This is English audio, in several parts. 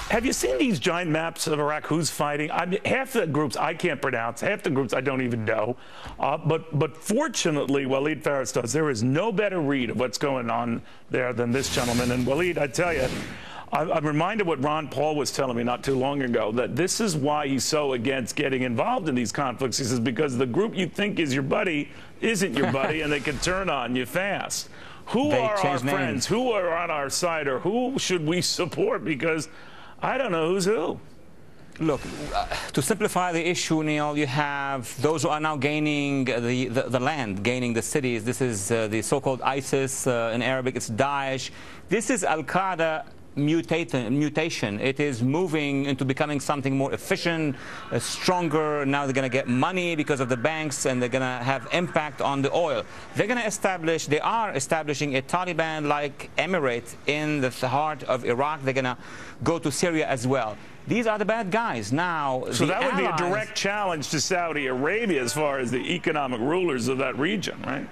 Have you seen these giant maps of Iraq? Who's fighting? I mean, half the groups I can't pronounce. Half the groups I don't even know. But fortunately, Waleed Faris does. There is no better read of what's going on there than this gentleman. And Waleed, I tell you, I'm reminded what Ron Paul was telling me not too long ago, that this is why he's so against getting involved in these conflicts. He says, because the group you think is your buddy isn't your buddy, and they can turn on you fast. Who are our friends? Who are on our side? Or who should we support? Because I don't know who's who. Look, to simplify the issue, Neil, you have those who are now gaining the land, gaining the cities. This is the so-called ISIS. In Arabic, it's Daesh. This is Al-Qaeda mutation. It is moving into becoming something more efficient, stronger. Now they're going to get money because of the banks, and they're going to have impact on the oil. They are establishing a Taliban-like emirate in the heart of Iraq. They're going to go to Syria as well. These are the bad guys. Now, so that would be a direct challenge to Saudi Arabia as far as the economic rulers of that region, right?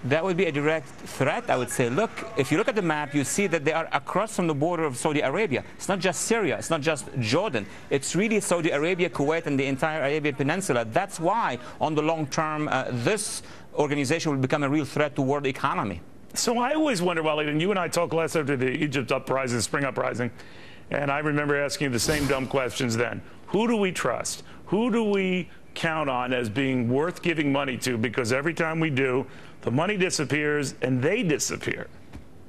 That would be a direct threat, I would say. Look, if you look at the map, you see that they are across from the border of Saudi Arabia. It's not just Syria. It's not just Jordan. It's really Saudi Arabia, Kuwait, and the entire Arabian Peninsula. That's why, on the long term, this organization will become a real threat to world economy. So I always wonder, Waleed, and you and I talked last after the Egypt uprising, spring uprising, and I remember asking you the same dumb questions then. Who do we trust? Who do we count on as being worth giving money to? Because every time we do, the money disappears and they disappear.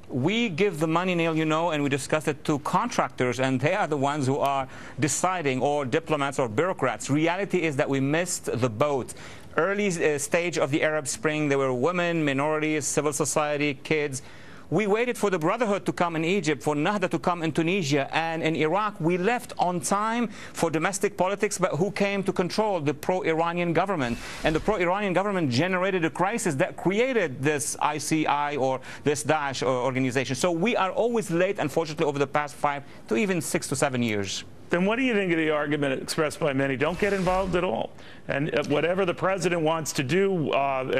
We give the money, Neil, you know, and we discuss it to contractors, and they are the ones who are deciding, or diplomats or bureaucrats. Reality is that we missed the boat. Early stage of the Arab Spring, there were women, minorities, civil society, kids. We waited for the Brotherhood to come in Egypt, for Nahda to come in Tunisia, and in Iraq we left on time for domestic politics, but who came to control? The pro-Iranian government. And the pro-Iranian government generated a crisis that created this ICI or this Daesh organization. So we are always late, unfortunately, over the past 5 to even 6 to 7 years. Then what do you think of the argument expressed by many? Don't get involved at all. And whatever the president wants to do,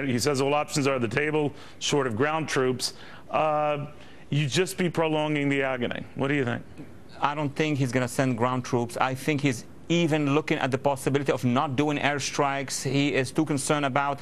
he says all options are on the table, short of ground troops. You just be prolonging the agony. What do you think? I don't think he's going to send ground troops. I think he's even looking at the possibility of not doing airstrikes. He is too concerned about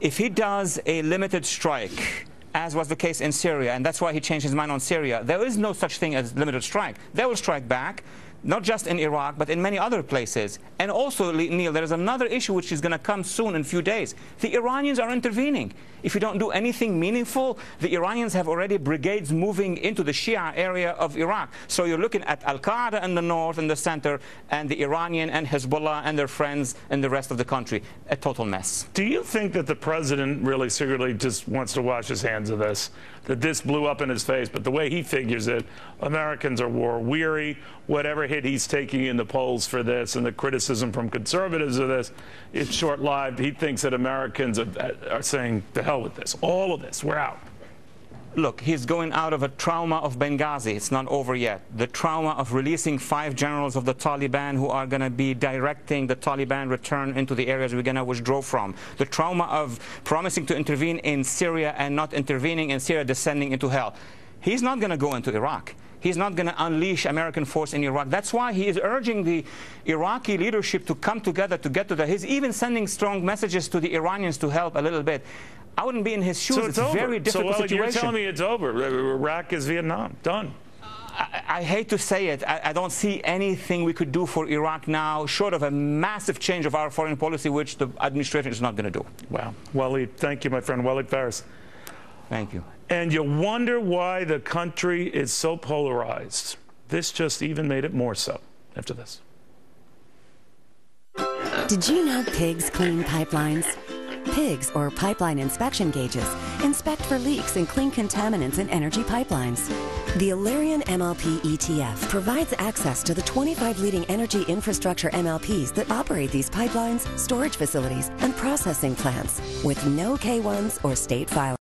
if he does a limited strike, as was the case in Syria, and that's why he changed his mind on Syria. There is no such thing as limited strike. They will strike back, not just in Iraq, but in many other places. And also, Neil, there is another issue which is going to come soon in a few days. The Iranians are intervening. If you don't do anything meaningful, the Iranians have already brigades moving into the Shia area of Iraq. So you're looking at Al-Qaeda in the north and the center, and the Iranian and Hezbollah and their friends in the rest of the country. A total mess. Do you think that the president really secretly just wants to wash his hands of this? That this blew up in his face, but the way he figures it, Americans are war-weary. Whatever hit he's taking in the polls for this and the criticism from conservatives of this, it's short-lived. He thinks that Americans are saying, to hell with this. All of this, we're out. Look, he's going out of a trauma of Benghazi. It's not over yet. The trauma of releasing 5 generals of the Taliban who are going to be directing the Taliban return into the areas we're going to withdraw from. The trauma of promising to intervene in Syria and not intervening in Syria, descending into hell. He's not going to go into Iraq. He's not going to unleash American force in Iraq. That's why he is urging the Iraqi leadership to come together to get to that. He's even sending strong messages to the Iranians to help a little bit. I wouldn't be in his shoes. So it's a very difficult situation. You're telling me it's over. Iraq is Vietnam. Done. I hate to say it. I don't see anything we could do for Iraq now, short of a massive change of our foreign policy, which the administration is not going to do. Wow. Waleed, thank you, my friend. Waleed Faris. Thank you. And you wonder why the country is so polarized. This just even made it more so after this. Did you know pigs clean pipelines? Pigs, or pipeline inspection gauges, inspect for leaks and clean contaminants in energy pipelines. The Alerian MLP ETF provides access to the 25 leading energy infrastructure MLPs that operate these pipelines, storage facilities, and processing plants with no K1s or state filings.